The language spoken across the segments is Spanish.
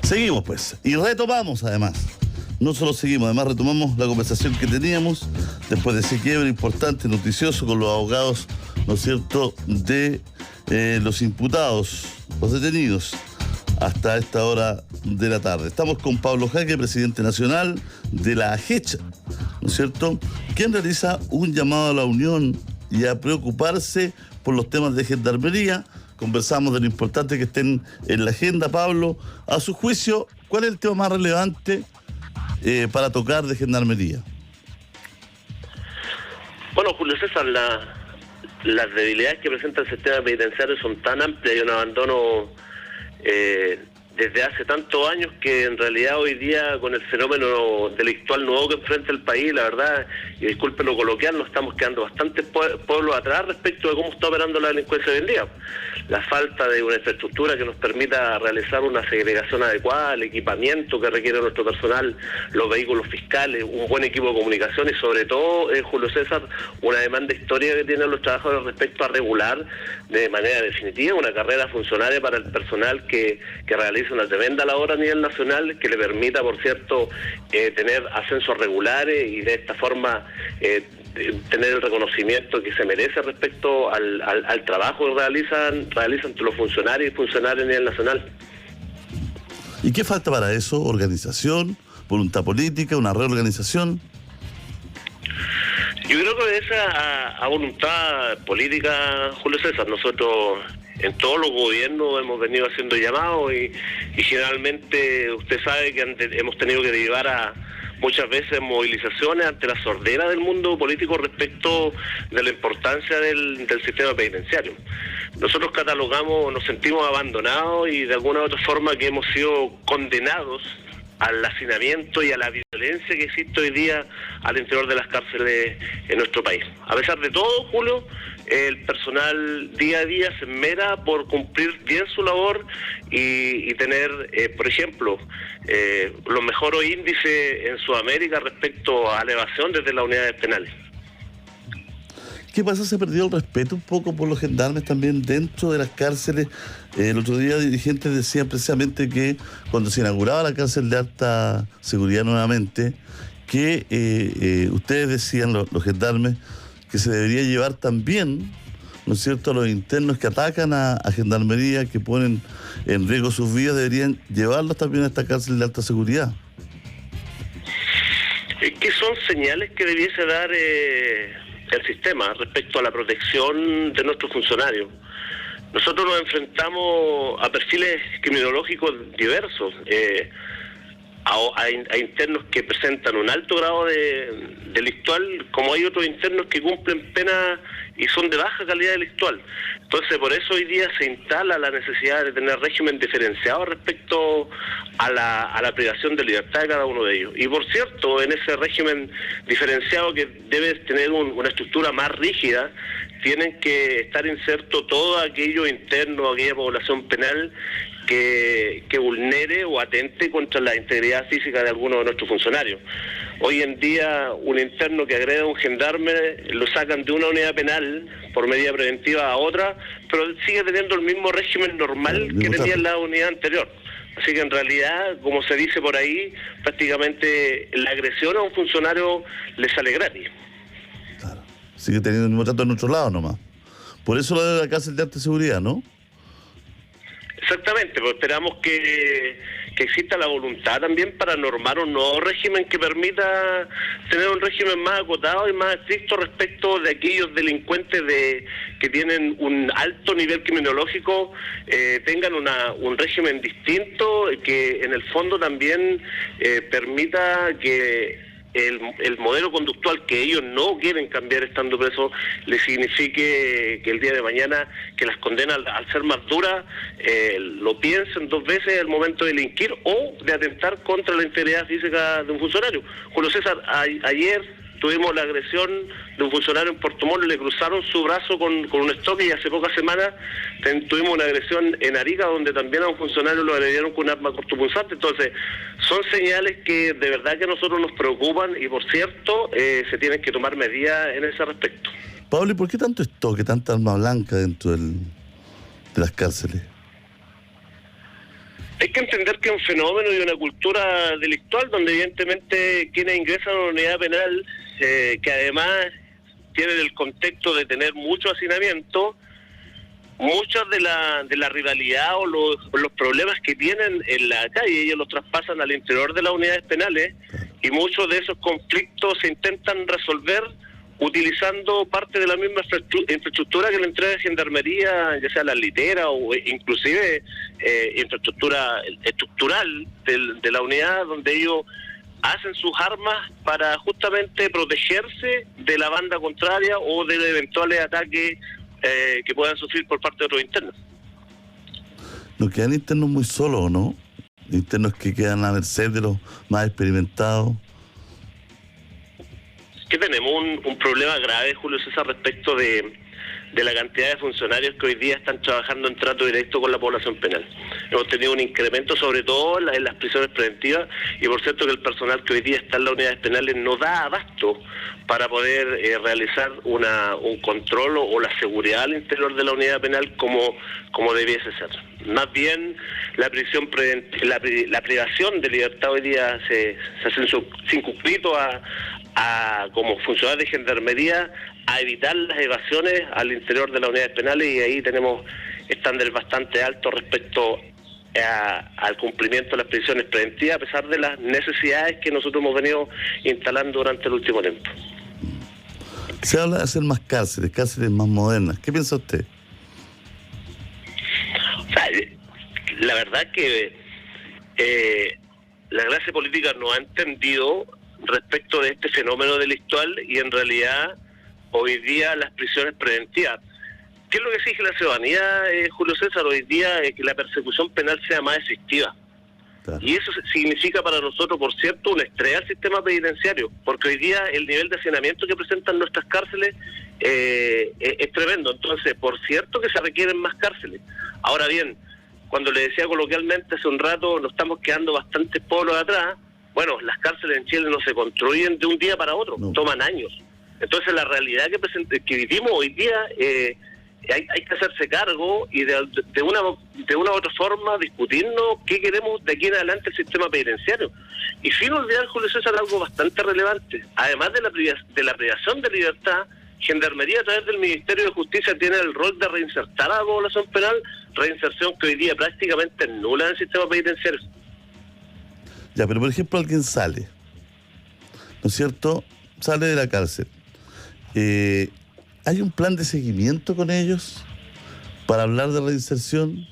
Seguimos pues, y retomamos además. No solo seguimos, además retomamos la conversación que teníamos después de ese quiebre importante, noticioso, con los abogados, ¿no es cierto?, de los imputados, los detenidos, hasta esta hora de la tarde. Estamos con Pablo Jaque, presidente nacional de la AGECHA, ¿no es cierto?, quien realiza un llamado a la unión y a preocuparse por los temas de gendarmería. Conversamos de lo importante que estén en la agenda. Pablo, a su juicio, ¿cuál es el tema más relevante para tocar de gendarmería? Bueno, Julio César, las debilidades que presenta el sistema penitenciario son tan amplias y un abandono desde hace tantos años que en realidad hoy día, con el fenómeno delictual nuevo que enfrenta el país, la verdad, y disculpen lo coloquial, nos estamos quedando bastante pueblos atrás respecto de cómo está operando la delincuencia hoy en día. La falta de una infraestructura que nos permita realizar una segregación adecuada, el equipamiento que requiere nuestro personal, los vehículos fiscales, un buen equipo de comunicación y sobre todo, Julio César, una demanda histórica que tienen los trabajadores respecto a regular de manera definitiva una carrera funcionaria para el personal que realiza una tremenda labor a nivel nacional, que le permita, por cierto, tener ascensos regulares y de esta forma tener el reconocimiento que se merece respecto al trabajo que realizan los funcionarios y funcionarios a nivel nacional. ¿Y qué falta para eso? ¿Organización? ¿Voluntad política? ¿Una reorganización? Yo creo que obedece a voluntad política, Julio César. Nosotros en todos los gobiernos hemos venido haciendo llamados y generalmente usted sabe que hemos tenido que derivar a muchas veces movilizaciones ante la sordera del mundo político respecto de la importancia del sistema penitenciario. Nosotros catalogamos, nos sentimos abandonados y de alguna u otra forma que hemos sido condenados al hacinamiento y a la violencia que existe hoy día al interior de las cárceles en nuestro país. A pesar de todo, Julio, el personal día a día se esmera por cumplir bien su labor y tener, por ejemplo, los mejores índices en Sudamérica respecto a la evasión desde las unidades penales. ¿Qué pasa? ¿Se perdió el respeto un poco por los gendarmes también dentro de las cárceles? El otro día dirigentes decían precisamente que cuando se inauguraba la cárcel de alta seguridad nuevamente, que ustedes decían, los gendarmes, que se debería llevar también, ¿no es cierto?, a los internos que atacan a gendarmería, que ponen en riesgo sus vidas, deberían llevarlos también a esta cárcel de alta seguridad. ¿Qué son señales que debiese dar el sistema respecto a la protección de nuestros funcionarios? Nosotros nos enfrentamos a perfiles criminológicos diversos, a internos que presentan un alto grado delictual, como hay otros internos que cumplen pena y son de baja calidad delictual. Entonces, por eso hoy día se instala la necesidad de tener régimen diferenciado respecto a la privación de libertad de cada uno de ellos. Y por cierto, en ese régimen diferenciado que debe tener una estructura más rígida, tienen que estar insertos todos aquellos internos, aquella población penal que vulnere o atente contra la integridad física de algunos de nuestros funcionarios. Hoy en día, un interno que agrede a un gendarme lo sacan de una unidad penal por medida preventiva a otra, pero sigue teniendo el mismo régimen normal que tenía en la unidad anterior. Así que en realidad, como se dice por ahí, prácticamente la agresión a un funcionario le sale gratis. Claro. Sigue teniendo el mismo trato en otro lado nomás. Por eso lo de la cárcel de alta seguridad, ¿no? Exactamente, pues esperamos que exista la voluntad también para normar un nuevo régimen que permita tener un régimen más acotado y más estricto respecto de aquellos delincuentes que tienen un alto nivel criminológico, tengan un régimen distinto que en el fondo también permita que el modelo conductual que ellos no quieren cambiar estando presos le signifique que el día de mañana que las condenas al ser más duras lo piensen dos veces al momento de delinquir o de atentar contra la integridad física de un funcionario. Julio César, ayer tuvimos la agresión de un funcionario en Puerto Montt, le cruzaron su brazo con un estoque y hace pocas semanas tuvimos una agresión en Arica donde también a un funcionario lo agredieron con un arma cortopunzante. Entonces, son señales que de verdad que a nosotros nos preocupan y por cierto, se tienen que tomar medidas en ese respecto. Pablo, ¿y por qué tanto estoque, tanta arma blanca dentro de las cárceles? Hay que entender que es un fenómeno y una cultura delictual donde evidentemente quienes ingresan a una unidad penal, que además tienen el contexto de tener mucho hacinamiento, muchas de la rivalidad o los problemas que tienen en la calle, ellos los traspasan al interior de las unidades penales, y muchos de esos conflictos se intentan resolver utilizando parte de la misma infraestructura que le entrega Gendarmería, ya sea la litera o inclusive infraestructura estructural de la unidad, donde ellos hacen sus armas para justamente protegerse de la banda contraria o de eventuales ataques que puedan sufrir por parte de otros internos. Nos quedan internos muy solos, ¿no? Internos que quedan a merced de los más experimentados. Que tenemos un problema grave, Julio César, respecto de la cantidad de funcionarios que hoy día están trabajando en trato directo con la población penal. Hemos tenido un incremento sobre todo en las prisiones preventivas, y por cierto que el personal que hoy día está en las unidades penales no da abasto para poder realizar un control o la seguridad al interior de la unidad penal como debiese ser. Más bien la prisión la privación de libertad hoy día se hace circunscrito a como funcionarios de Gendarmería a evitar las evasiones al interior de las unidades penales, y ahí tenemos estándares bastante altos respecto al cumplimiento de las prisiones preventivas, a pesar de las necesidades que nosotros hemos venido instalando durante el último tiempo. Se habla de hacer más cárceles más modernas. ¿Qué piensa usted? O sea, la verdad que la clase política no ha entendido respecto de este fenómeno delictual, y en realidad hoy día las prisiones preventivas, ¿qué es lo que exige la ciudadanía, Julio César? Hoy día que la persecución penal sea más efectiva. Claro. Y eso significa para nosotros, por cierto, un estrés al sistema penitenciario, porque hoy día el nivel de hacinamiento que presentan nuestras cárceles es tremendo. Entonces, por cierto que se requieren más cárceles. Ahora bien, cuando le decía coloquialmente hace un rato, nos estamos quedando bastantes pueblos atrás. Bueno, las cárceles en Chile no se construyen de un día para otro, no. Toman años. Entonces la realidad que vivimos hoy día, hay que hacerse cargo y de una u otra forma discutirnos qué queremos de aquí en adelante el sistema penitenciario. Y sin olvidar, Julio César, algo bastante relevante. Además de la privación de libertad, Gendarmería a través del Ministerio de Justicia tiene el rol de reinsertar a la población penal, reinserción que hoy día prácticamente es nula en el sistema penitenciario. Ya, pero por ejemplo alguien sale, ¿no es cierto? Sale de la cárcel. ¿Hay un plan de seguimiento con ellos para hablar de reinserción?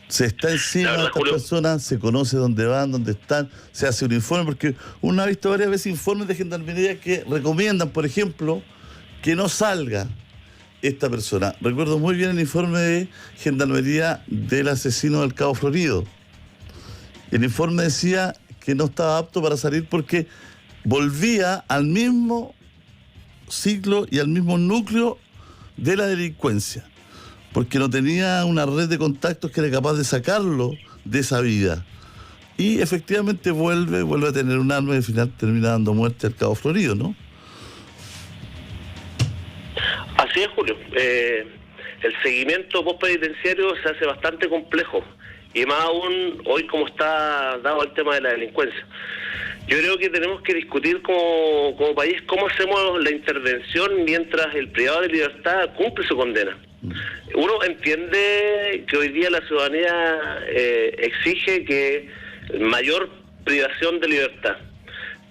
¿Se está encima de estas personas? ¿Se conoce dónde van, dónde están? ¿Se hace un informe? Porque uno ha visto varias veces informes de Gendarmería que recomiendan, por ejemplo, que no salga esta persona. Recuerdo muy bien el informe de Gendarmería del asesino del Cabo Florido. El informe decía que no estaba apto para salir porque volvía al mismo ciclo y al mismo núcleo de la delincuencia, porque no tenía una red de contactos que era capaz de sacarlo de esa vida. Y efectivamente vuelve a tener un arma y al final termina dando muerte al Cabo Florido, ¿no? Así es, Julio. El seguimiento postpenitenciario se hace bastante complejo, y más aún hoy como está dado el tema de la delincuencia. Yo creo que tenemos que discutir como país cómo hacemos la intervención mientras el privado de libertad cumple su condena. Uno entiende que hoy día la ciudadanía exige que mayor privación de libertad,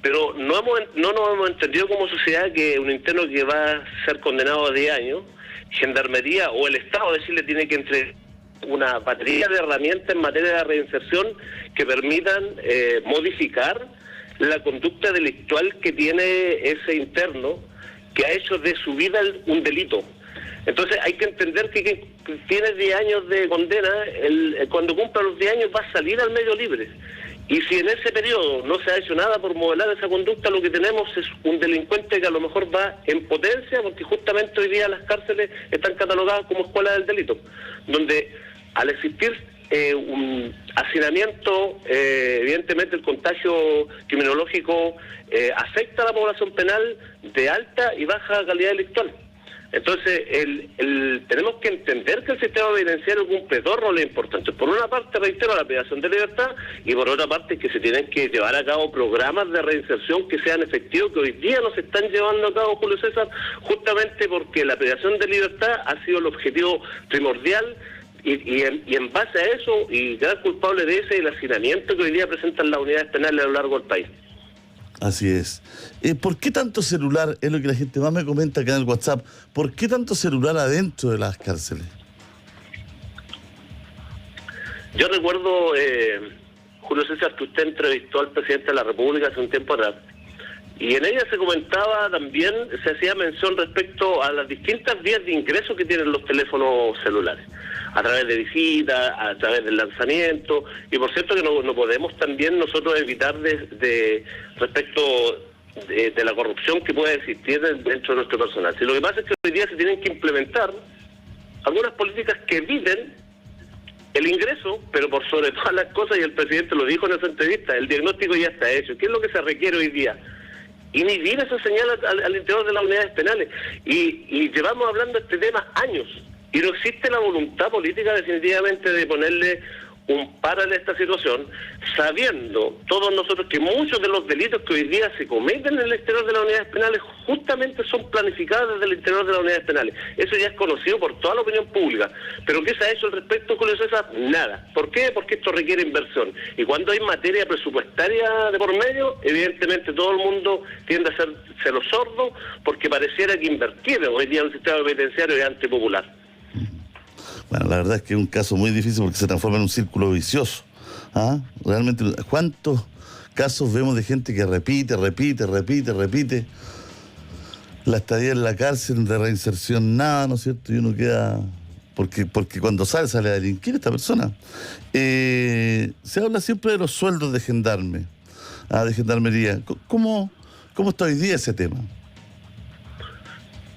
pero no nos hemos entendido como sociedad que un interno que va a ser condenado a 10 años, Gendarmería o el Estado de Chile tiene que entregar una batería de herramientas en materia de reinserción que permitan modificar la conducta delictual que tiene ese interno que ha hecho de su vida un delito. Entonces hay que entender que tiene 10 años de condena, cuando cumpla los 10 años va a salir al medio libre. Y si en ese periodo no se ha hecho nada por modelar esa conducta, lo que tenemos es un delincuente que a lo mejor va en potencia, porque justamente hoy día las cárceles están catalogadas como escuelas del delito, donde al existir un hacinamiento, evidentemente el contagio criminológico afecta a la población penal de alta y baja calidad delictual. Entonces, tenemos que entender que el sistema penitenciario cumple dos roles importantes. Por una parte, reitero, la privación de libertad, y por otra parte, que se tienen que llevar a cabo programas de reinserción que sean efectivos, que hoy día no se están llevando a cabo, Julio César, justamente porque la privación de libertad ha sido el objetivo primordial, y en base a eso, y gran culpable de ese, el hacinamiento que hoy día presentan las unidades penales a lo largo del país. Así es. ¿Por qué tanto celular? Es lo que la gente más me comenta acá en el WhatsApp. ¿Por qué tanto celular adentro de las cárceles? Yo recuerdo, Julio César, que usted entrevistó al presidente de la República hace un tiempo atrás, y en ella se comentaba también, se hacía mención respecto a las distintas vías de ingreso que tienen los teléfonos celulares, a través de visitas, a través del lanzamiento, y por cierto que no podemos también nosotros evitar respecto de la corrupción que puede existir dentro de nuestro personal. Si lo que pasa es que hoy día se tienen que implementar algunas políticas que eviten el ingreso, pero por sobre todas las cosas, y el presidente lo dijo en esa entrevista, el diagnóstico ya está hecho. ¿Qué es lo que se requiere hoy día? Inhibir esa señal al interior de las unidades penales. Y llevamos hablando de este tema años, y no existe la voluntad política definitivamente de ponerle un par a esta situación, sabiendo todos nosotros que muchos de los delitos que hoy día se cometen en el exterior de las unidades penales justamente son planificados desde el interior de las unidades penales. Eso ya es conocido por toda la opinión pública. ¿Pero qué se ha hecho al respecto, Julio César? Nada. ¿Por qué? Porque esto requiere inversión. Y cuando hay materia presupuestaria de por medio, evidentemente todo el mundo tiende a hacerse los sordos, porque pareciera que invertir hoy día en el sistema penitenciario es antipopular. Bueno, la verdad es que es un caso muy difícil porque se transforma en un círculo vicioso. Realmente, ¿cuántos casos vemos de gente que repite la estadía en la cárcel, de reinserción nada, ¿no es cierto? Y uno queda... Porque cuando sale a delinquir esta persona. Se habla siempre de los sueldos de gendarme, de gendarmería. ¿Cómo está hoy día ese tema?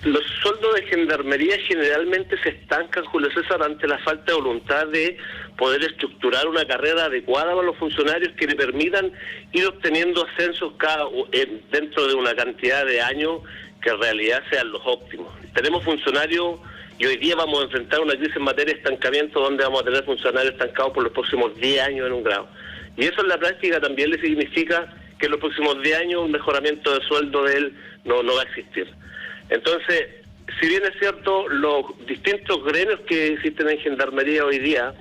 Los sueldos de gendarmería generalmente se estancan, Julio César, ante la falta de voluntad de poder estructurar una carrera adecuada para los funcionarios que le permitan ir obteniendo ascensos dentro de una cantidad de años que en realidad sean los óptimos. Tenemos funcionarios, y hoy día vamos a enfrentar una crisis en materia de estancamiento donde vamos a tener funcionarios estancados por los próximos 10 años en un grado. Y eso en la práctica también le significa que en los próximos 10 años un mejoramiento de sueldo de él no va a existir. Entonces, si bien es cierto, los distintos gremios que existen en gendarmería hoy día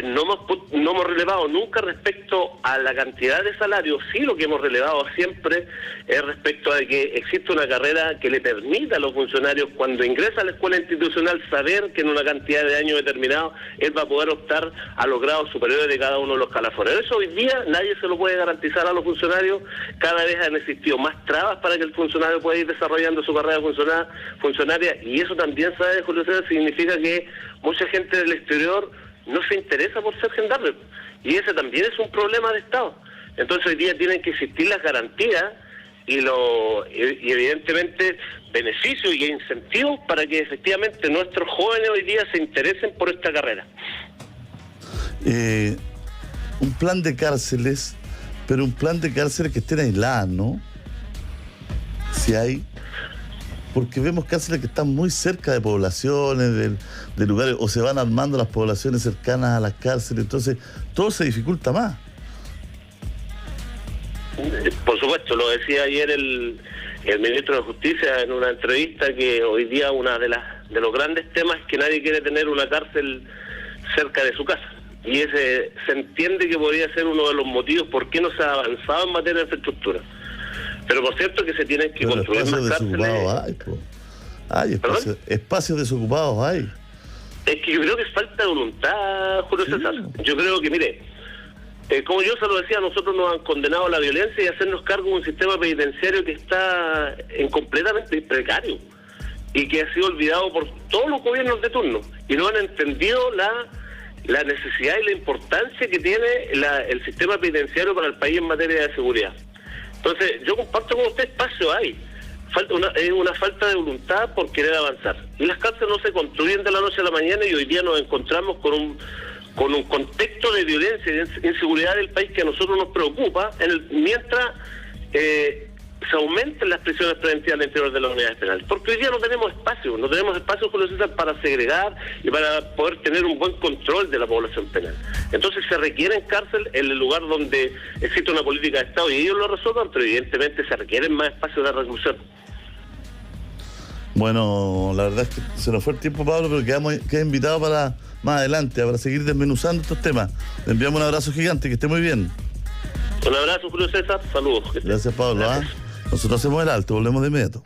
no hemos relevado nunca respecto a la cantidad de salarios. Sí, lo que hemos relevado siempre es respecto a que existe una carrera que le permita a los funcionarios, cuando ingresa a la escuela institucional, saber que en una cantidad de años determinados él va a poder optar a los grados superiores de cada uno de los escalafones. Eso hoy día nadie se lo puede garantizar a los funcionarios. Cada vez han existido más trabas para que el funcionario pueda ir desarrollando su carrera funcionaria, y eso también, ¿sabe, Julio César? Significa que mucha gente del exterior no se interesa por ser gendarme, y ese también es un problema de Estado. Entonces hoy día tienen que existir las garantías y evidentemente beneficios y incentivos para que efectivamente nuestros jóvenes hoy día se interesen por esta carrera. Un plan de cárceles, pero un plan de cárceles que estén aisladas, ¿no? Si hay... Porque vemos cárceles que están muy cerca de poblaciones, de lugares, o se van armando las poblaciones cercanas a las cárceles, entonces todo se dificulta más. Por supuesto, lo decía ayer el ministro de Justicia en una entrevista, que hoy día uno de los grandes temas es que nadie quiere tener una cárcel cerca de su casa. Y ese se entiende que podría ser uno de los motivos por qué no se ha avanzado en materia de infraestructura. Pero por cierto que se tienen que construir más cárceles. Hay espacios desocupados hay. Es que yo creo que es falta de voluntad, Julio César. Yo creo que, mire, como yo se lo decía, nosotros nos han condenado a la violencia y a hacernos cargo de un sistema penitenciario que está completamente precario y que ha sido olvidado por todos los gobiernos de turno, y no han entendido la necesidad y la importancia que tiene el sistema penitenciario para el país en materia de seguridad. Entonces, yo comparto con usted, espacio hay. Es una falta de voluntad por querer avanzar. Y las cárceles no se construyen de la noche a la mañana, y hoy día nos encontramos con un contexto de violencia y de inseguridad del país que a nosotros nos preocupa, mientras se aumenten las prisiones preventivas al interior de las unidades penales, porque hoy día no tenemos espacio, Julio César, para segregar y para poder tener un buen control de la población penal. Entonces se requiere en cárcel en el lugar donde existe una política de Estado y ellos lo resuelvan, pero evidentemente se requieren más espacios de reclusión. Bueno, la verdad es que se nos fue el tiempo, Pablo, pero queda invitado para más adelante, para seguir desmenuzando estos temas. Le enviamos un abrazo gigante, que esté muy bien. Un abrazo, Julio César, saludos. Gracias, Pablo. Gracias. Nosotros hacemos el alto, volvemos de inmediato.